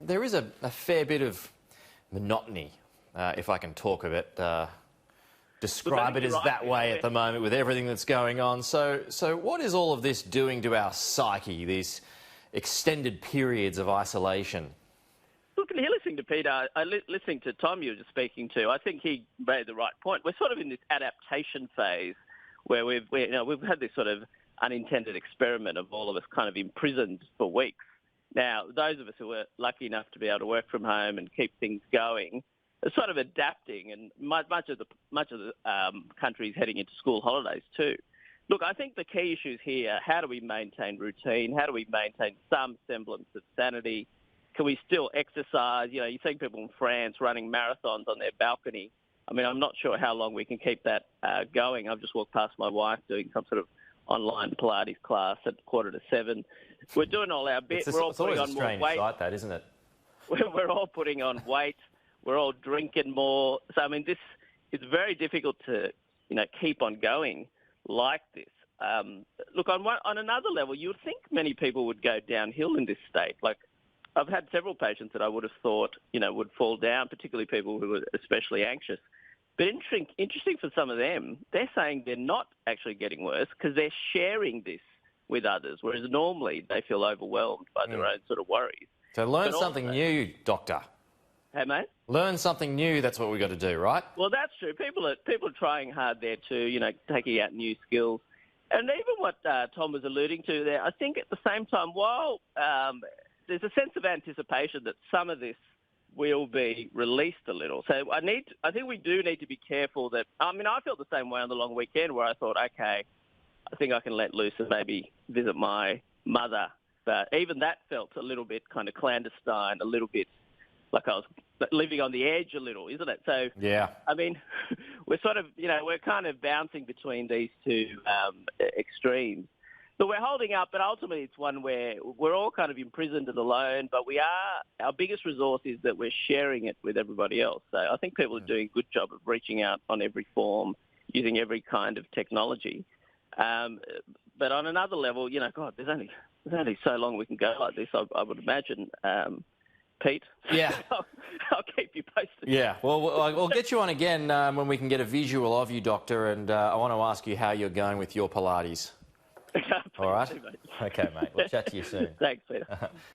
There is a fair bit of monotony, if I can talk of it, describe it as that way at the moment with everything that's going on. So what is all of this doing to our psyche, these extended periods of isolation? Look, and here listening to Peter, listening to Tom you were just speaking to, I think he made the right point. We're sort of in this adaptation phase where we've had this sort of unintended experiment of all of us kind of imprisoned for weeks. Now, those of us who were lucky enough to be able to work from home and keep things going are sort of adapting, and much of the country is heading into school holidays too. Look, I think the key issues here: how do we maintain routine? How do we maintain some semblance of sanity? Can we still exercise? You know, you see people in France running marathons on their balcony. I mean, I'm not sure how long we can keep that going. I've just walked past my wife doing some sort of online Pilates class at 6:45. We're doing all our bit. We're all putting on more weight. It's always a strange sight, that, isn't it? We're all putting on weight. We're all drinking more. So, I mean, it's very difficult to, keep on going like this. Look, on another level, you would think many people would go downhill in this state. Like, I've had several patients that I would have thought, would fall down, particularly people who were especially anxious. But interesting for some of them, they're saying they're not actually getting worse because they're sharing this with others, whereas normally they feel overwhelmed by their own sort of worries. So learn something new, Doctor. Hey, mate? Learn something new, that's what we've got to do, right? Well, that's true. People are trying hard there too, taking out new skills. And even what Tom was alluding to there, I think at the same time, while there's a sense of anticipation that some of this will be released a little. So I think we do need to be careful that, I felt the same way on the long weekend where I thought, okay, I think I can let loose and maybe visit my mother. But even that felt a little bit kind of clandestine, a little bit like I was living on the edge a little, isn't it? So, yeah. We're sort of, we're kind of bouncing between these two extremes. So we're holding up, but ultimately it's one where we're all kind of imprisoned and alone, but our biggest resource is that we're sharing it with everybody else. So I think people are doing a good job of reaching out on every form, using every kind of technology. But on another level, God, there's only so long we can go like this, I would imagine, Pete. Yeah. I'll keep you posted. Yeah, well, we'll get you on again when we can get a visual of you, Doctor, and I want to ask you how you're going with your Pilates. All right? Okay, mate. We'll chat to you soon. Thanks, Peter.